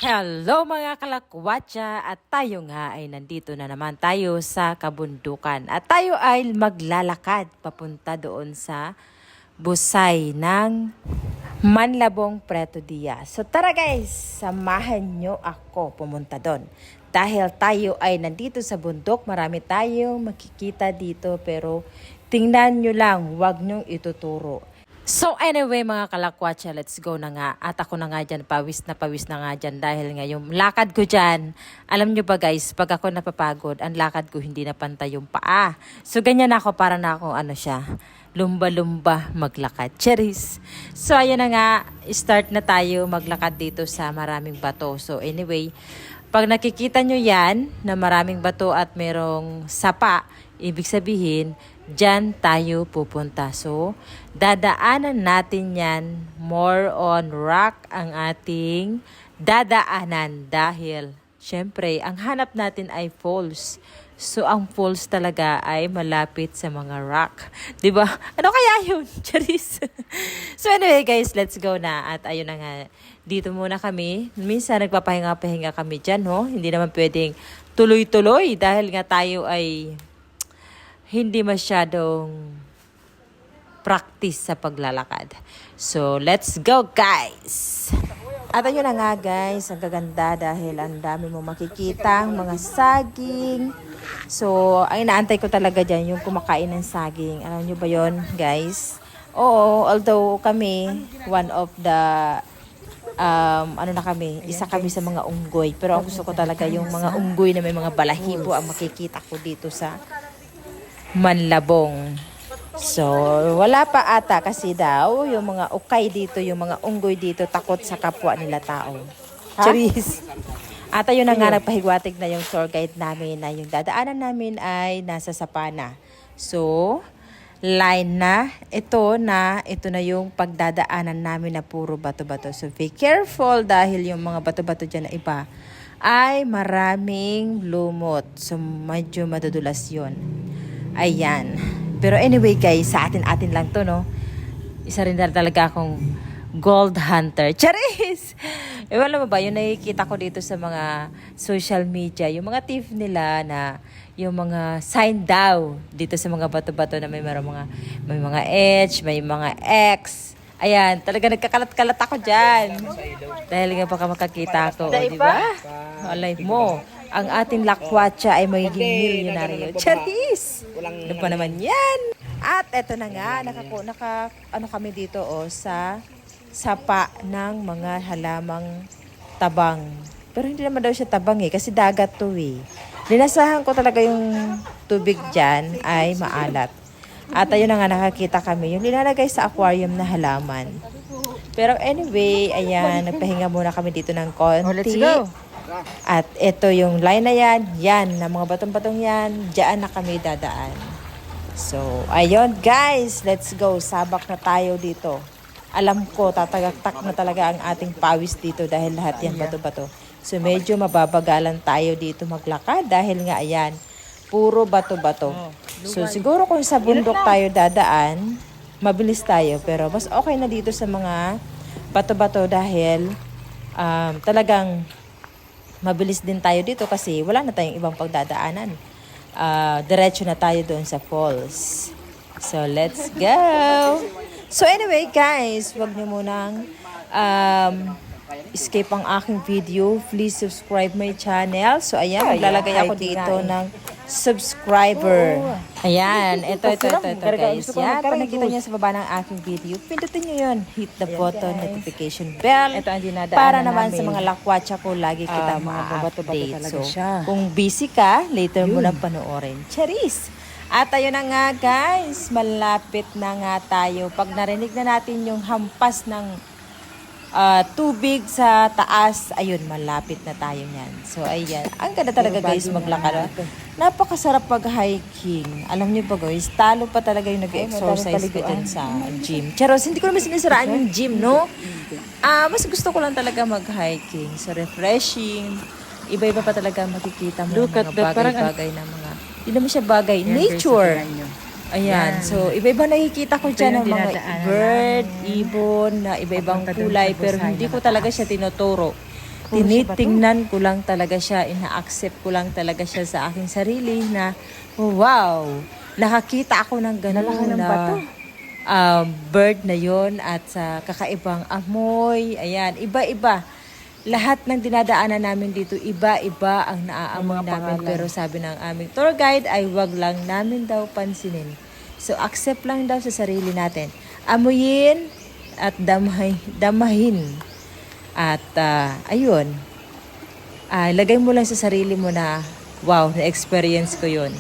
Hello mga kalakwatsa at tayo nga ay nandito na naman tayo sa kabundukan at tayo ay maglalakad papunta doon sa Busay ng Manlabong Preto Diaz. So tara guys, samahan nyo ako pumunta doon. Dahil tayo ay nandito sa bundok, marami tayong makikita dito pero tingnan nyo lang, huwag nyong ituturo. So anyway mga kalakwatsa, let's go na nga. At ako na nga dyan, pawis na nga dyan dahil nga yung lakad ko dyan. Alam nyo ba guys, pag ako napapagod, ang lakad ko hindi na pantay yung paa. So ganyan ako, para na akong lumba-lumba maglakad. Cheris! So ayun na nga, start na tayo maglakad dito sa maraming bato. So anyway, pag nakikita nyo yan na maraming bato at merong sapa, ibig sabihin, dyan tayo pupunta. So, dadaanan natin yan. More on rock ang ating dadaanan. Dahil, syempre, ang hanap natin ay falls. So, ang falls talaga ay malapit sa mga rock. 'Di ba? Ano kaya yun? Charis. So, anyway guys, let's go na. At ayun na nga, dito muna kami. Minsan, nagpapahinga-pahinga kami dyan, no? Hindi naman pwedeng tuloy-tuloy dahil nga tayo ay hindi masyadong practice sa paglalakad. So, let's go guys! At ayun na nga guys, ang gaganda dahil ang dami mo makikita mga saging. So, ang inaantay ko talaga dyan, yung kumakain ng saging. Alam nyo ba yon guys? Oo, although kami, one of the, isa kami sa mga unggoy. Pero ang gusto ko talaga yung mga unggoy na may mga balahibo ang makikita ko dito sa Manlabong. So, wala pa ata kasi daw yung mga ukay dito, yung mga unggoy dito takot sa kapwa nila tao. Charis! At ayun na nga, nagpahigwatig na yung tour guide namin na yung dadaanan namin ay nasa Sapana. So, line na. Ito na yung pagdadaanan namin na puro bato-bato. So, be careful dahil yung mga bato-bato dyan na iba ay maraming lumot. So, medyo madudulas yun. Ayan. Pero anyway guys, sa atin lang to, no? Isa rin talaga akong gold hunter. Charis! Wala mo ba, yung nakikita ko dito sa mga social media, yung mga tip nila na yung mga sign daw dito sa mga bato-bato na may mga H, may mga X. Ayan, talaga nagkakalat-kalat ako dyan. Dahil nga baka makakita ko, di ba? Alay mo. Ang ating lakwatsa ay magiging milyonaryo. Charis! Ano pa naman yan? At eto na nga, kami dito sa sapa ng mga halamang tabang. Pero hindi naman daw siya tabang kasi dagat to eh. Linasahan ko talaga yung tubig dyan ay maalat. At ayun na nga, nakakita kami yung nilalagay sa aquarium na halaman. Pero anyway, ayan, nagpahinga muna kami dito ng konti. Oh, let's go! At ito yung line na yan na mga batong-batong yan, diyan na kami dadaan. So, ayun guys, let's go. Sabak na tayo dito. Alam ko, tatagaktak na talaga ang ating pawis dito dahil lahat yan bato-bato. So, medyo mababagalan tayo dito maglakad dahil nga ayan, puro bato-bato. So, siguro kung sa bundok tayo dadaan, mabilis tayo. Pero mas okay na dito sa mga bato-bato dahil talagang mabilis din tayo dito kasi wala na tayong ibang pagdadaanan. Diretso na tayo doon sa falls. So, let's go! So, anyway guys, wag niyo munang escape ang aking video. Please subscribe my channel. So, ayan, maglalagay ako dito ng subscriber. Ayan, ito guys. Yan, pag nakita niyo sa baba ng aking video, pindutin niyo yun. Hit the button, notification bell. Ito ang dinadaanan para naman sa mga lakwatsa ko, lagi kita ma-update. So, kung busy ka, later mo lang panoorin. Charis! At ayun na nga guys, malapit na nga tayo. Pag narinig na natin yung hampas ng tubig sa taas, ayun, malapit na tayo niyan. So, ayan. Ang ganda talaga guys maglakad. Napakasarap pag-hiking. Alam niyo ba guys, talo pa talaga yung nag-exercise ko dyan sa gym. Charos, hindi ko naman sinisiraan yung gym, no? Mas gusto ko lang talaga mag-hiking. So, refreshing. Iba-iba pa talaga makikita mo mga bagay-bagay na mga, hindi naman siya bagay. Nature. Ayan. So, iba-iba nakikita ko dyan ng mga bird, ibon, na iba-ibang kulay. Pero hindi ko talaga siya tinuturo. tinitingnan ko lang talaga siya, ina-accept ko lang talaga siya sa aking sarili na, wow, nakakita ako ng gano'n na bird na yon at sa kakaibang amoy, ayan, iba-iba. Lahat ng dinadaanan namin dito, iba-iba ang naaamoy namin. Pero sabi ng aming tour guide ay wag lang namin daw pansinin. So, accept lang daw sa sarili natin. Amuyin at damahin. At, ayun. Lagay mo lang sa sarili mo na, wow, na-experience ko yun.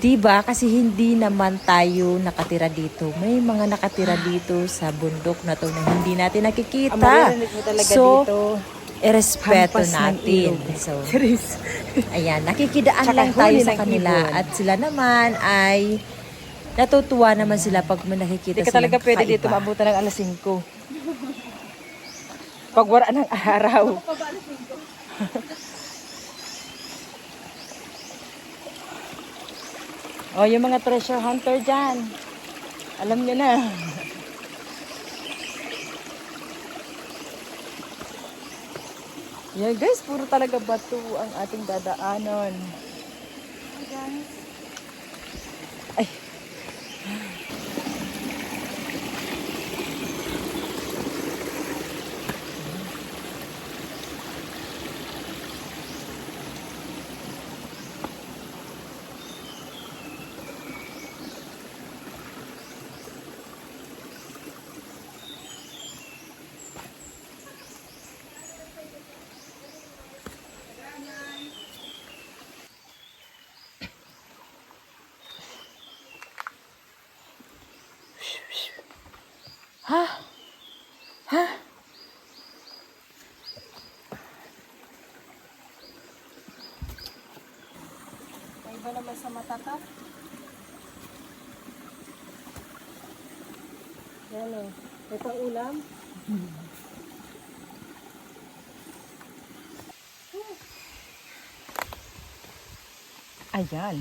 Diba? Kasi hindi naman tayo nakatira dito. May mga nakatira dito sa bundok na to na hindi natin nakikita. So, irespeto natin. So, ayan, nakikidaan lang tayo sa kanila. At sila naman ay natutuwa naman sila pag may nakikita silang kakaiba. Hindi ka talaga pwede dito maabutan ng alas 5. Pag wala ng araw. Oh, yung mga treasure hunter dyan. Alam nyo na. Yan guys, puro talaga bato ang ating dadaanon. Ay. Ha? Ha? May iba naman sa mata ka? Yan o. May pang ulam? Ayan.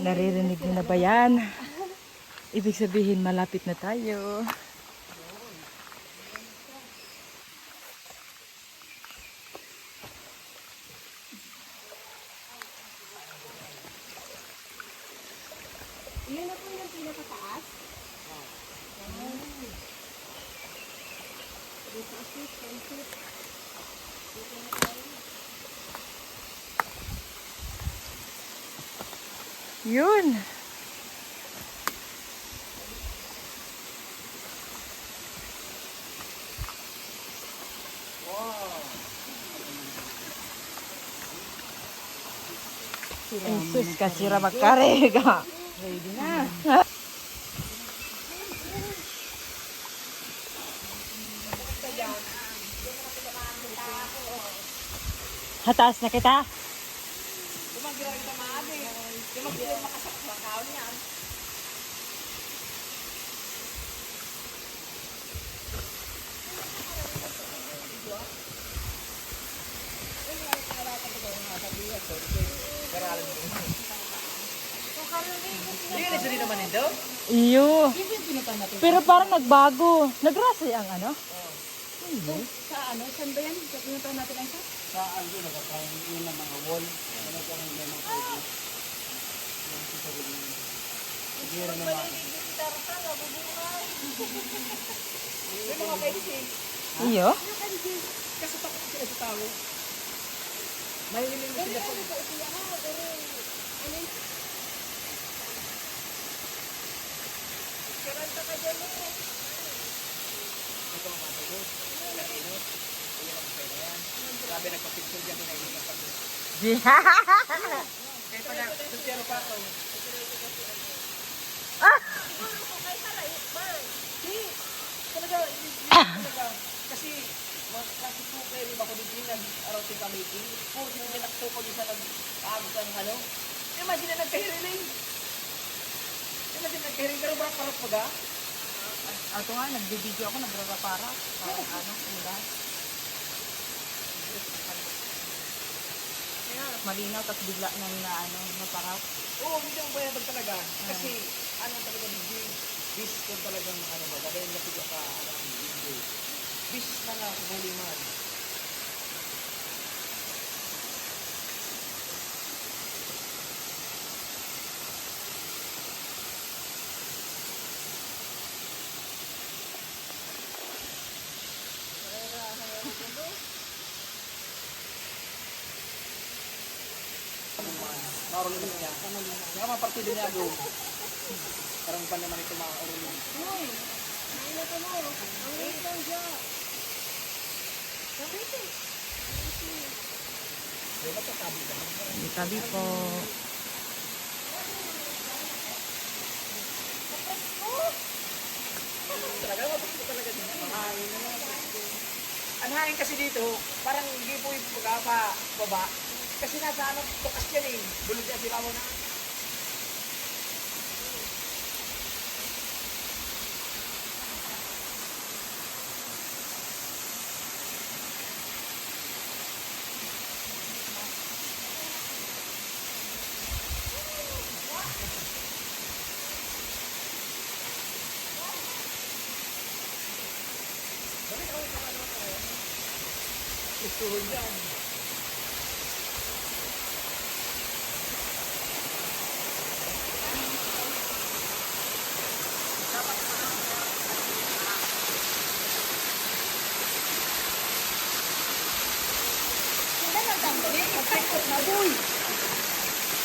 Naririnig mo na ba yan? Ibig sabihin malapit na tayo. Iyan na po yung pinakataas? Dito asip, sunset. Dito na tayo. Yun. Jesus, kasira magkarega. Ready na. Hataas na kita. Iyo. Pero parang nagbago. Nagrasa ang ano? Sa ano? Saan ba yan? Sa pinuntahan natin ang isa? Sa ano, nagkakaroon yun ng mga wall. Nagkakaroon yun ng mga pwede. Siguro naman. Yung mga kaisi. Iyo. Kasi takot sila sa tao. May hiling sila sa... Karanta ka dyan eh. Ito ang mga pwede. Lakinot. Iyan ang pwede yan. Sabi nagpa-picture dyan pinailig ng pag Kaya pa na, tutero pa ako. Talaga, kasi po kayo rin ako din nag-araw sa committee. Kung yung binakto ko din sa nag-aagos ng ano. Imagine na nagkahiring. Imagine nagkahiring ka rin ba para paga? Ato nga, nagbibideo ako, nagrarapara. Parang ano, ulas. Malinaw, tapos bigla nang na ano, naparap. Oo, hindi ang bayabag talaga. Kasi, ano talaga, bis ko talagang, ano ba, dahil napigla ka, ano, bis na nga, huli man. Marunong niya. Kaya mga partido niya go. Parang pa naman ito mga orulong. May tabi po. Talaga, mapagpo talaga din. Mahangin na lang. Ang hangin kasi dito, parang hindi po yung baba. Kasi nasa ano, tukas yan eh. Bulog yan, di ba mo na? Isuhod yan.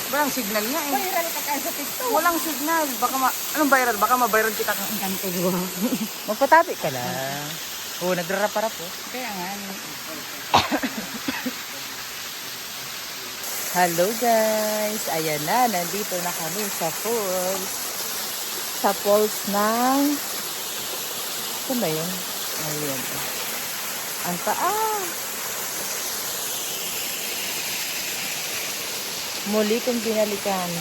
Walang signal nga eh. Viral ka kaya sa TikTok. Walang signal. Baka anong viral? Baka ma-viral kita kang ganito gawa. Magpatabi ka lang. Oo, nagrarap-rap po. Kaya nga. Hello guys! Ayan na, nandito na kami sa falls. Sa falls ng... Saan ba yun? Ayan. Ang taas! Muli kong binalikan.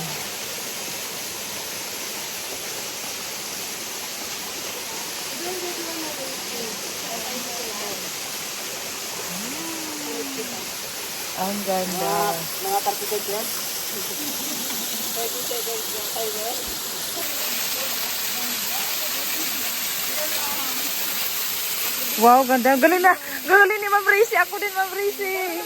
Ang ganda. Mga 30 seconds yan. 30 seconds yung timer. Wow, ganda. Galing na. Galing ni Ma'am Racy. Ako din, Ma'am Racy.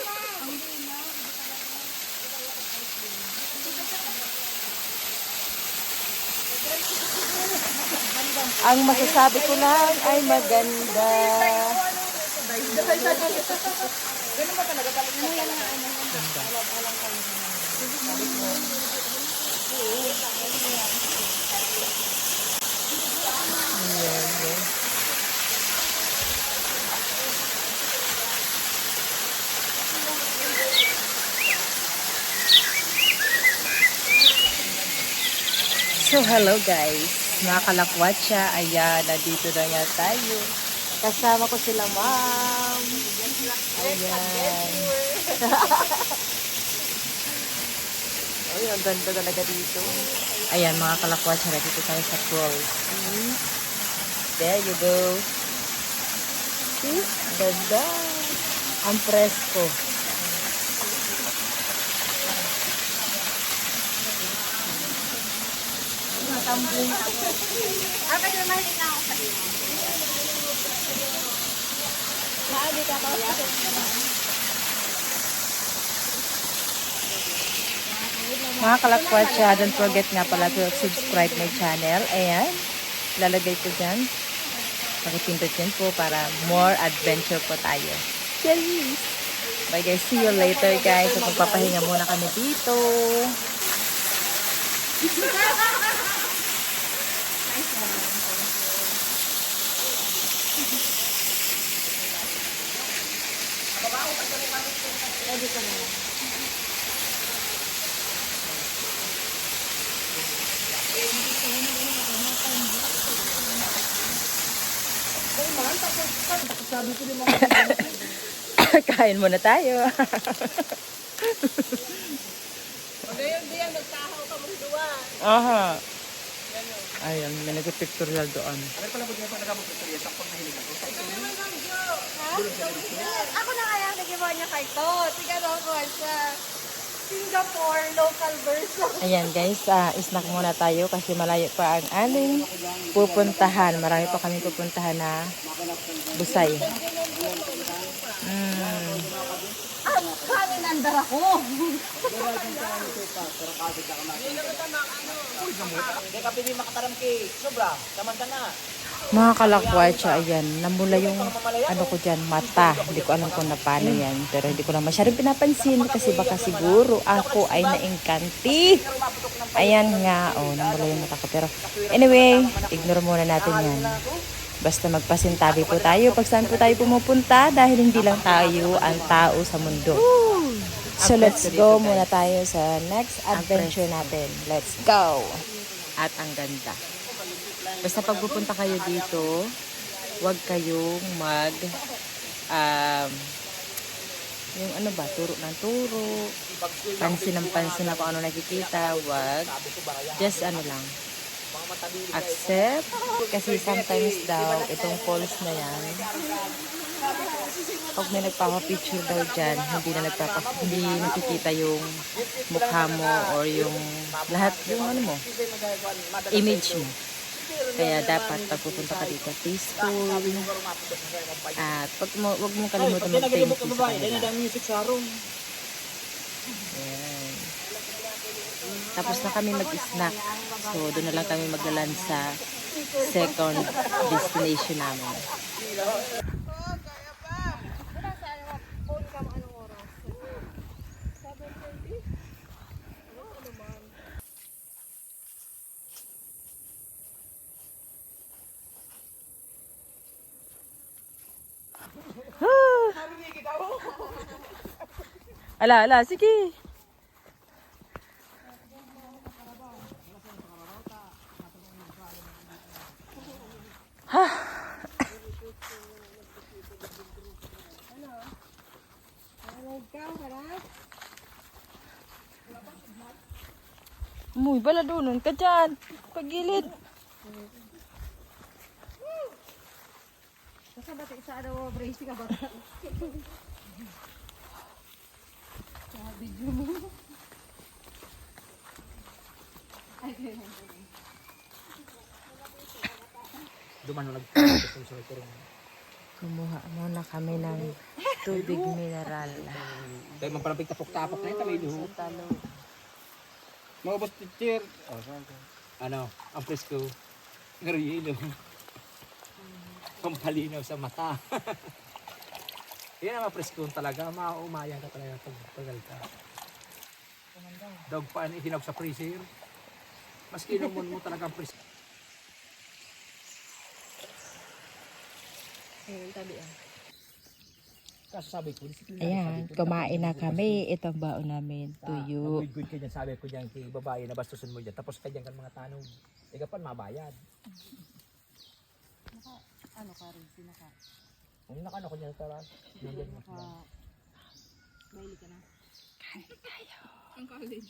Ang masasabi ko lang ay maganda. Ganun ba talaga talaga? So, hello guys. Mga kalakwatsa. Ayan, nandito na nga tayo. Kasama ko sila, ma'am. Ayan. Ay, ang ganda talaga dito. Ayan, mga kalakwatsa. Nandito tayo sa falls. There you go. See? Ganda. Ang presko. Mga kalakwatsa, don't forget nga pala to subscribe my channel. Ayan, lalagay ko dyan. Pakipindot yan po para more adventure po tayo. Yay! Bye guys, see you later guys. So, magpapahinga muna kami dito. Kain muna tayo. Ngayon diyan, nagtahaw ka mong duwa. Aha. Ayan, may nag-pictorial doon. Ano pala ba pa nagkapag-picture yan? Sakpang nahilig ako. Ako na kaya nagiwa niya kay to. Siguro ko sa Singapore local version. Ayan guys, snack muna tayo kasi malayo pa ang aming pupuntahan. Marami pa kami pupuntahan na busay. At kanin andar ako. Hindi ka pwede makataram kay Sobra. Samanta na. Mga kalakwatsa, ayan, namula yung ano ko dyan, mata. Hindi ko alam kung na paano yan. Pero hindi ko lang masyadong pinapansin kasi baka siguro ako ay naingkanti. Ayan nga, oh, namula yung mata ko. Pero anyway, ignore muna natin yan. Basta magpasintabi po tayo pag saan po tayo pumupunta dahil hindi lang tayo ang tao sa mundo. So let's go muna tayo sa next adventure natin. Let's go! At ang ganda. Basta pag pupunta kayo dito, huwag kayong yung ano ba, turo ng turo, pansin ng pansin na kung ano nakikita, huwag. Just ano lang, accept. Kasi sometimes daw, itong falls na yan, pag may nagpapapicture daw dyan, hindi nakikita yung mukha mo or yung lahat, yung ano mo, image mo. Kaya dapat pag pupunta ka dito, peaceful. At wag mong kalimutan mag-thank you sa kanila. Ayan. Tapos na kami mag-snack. So, doon na lang kami maglalan sa second destination namin. Ala, sige. Muy bala doon ka dyan. Pagilid. Kasi ba't isa daw brace ka ba? Video mo. Kumuha muna kami ng tubig mineral. Dahil mampalapig tapok-tapok na yun, tabi nyo. Mga boss teacher. Ano, ang presko. Ngayon, pampalinaw sa mata. Yan ang presko talaga. Maumayan ka talaga pag tagal ka. Dog pa hinag sa freezer. Maski inumun mo talaga ang presko. Ayun, tabi Kaso sabi ko, Ayan, kumain na kami. Itong baon namin, tuyo. good ka dyan, sabi ko dyan, kay babae na bastusin mo dyan. Tapos ka dyan kan mga tanong. Ika pa, mabayad. Ano ka rin, sinaka. Kung nakano ko dyan, tara. Nandyan mo sila. Maili ka na. Ang college.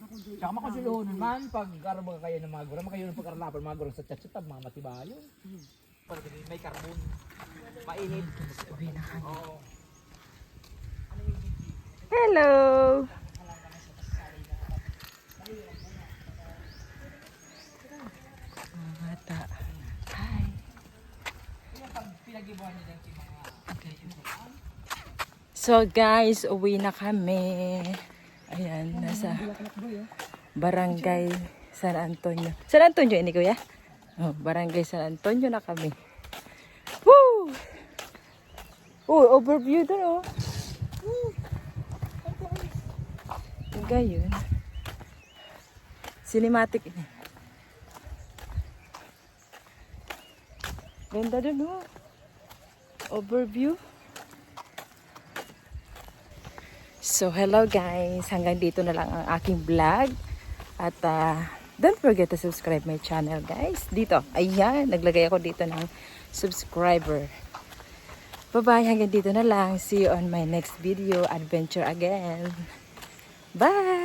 Tsaka makonsiluhonon man, pag araba kayo ng mga gurang, kayo ng pag-aralapan, mga gurang sa chat-chat, mga matibayon. Pag may carbon, mainit. Oo. Hello! Mga bata. Hi! So guys, uwi na kami. Ayan, nasa Barangay San Antonio. San Antonio ini kuya? Oh, Barangay San Antonio na kami. Woo! Oh, overview doon oh. Gayon. Cinematic ini. Ganda doon oh. Overview. So, hello guys. Hanggang dito na lang ang aking vlog. At don't forget to subscribe my channel guys. Dito. Ayan. Naglagay ako dito ng subscriber. Bye-bye. Hanggang dito na lang. See you on my next video. Adventure again. Bye!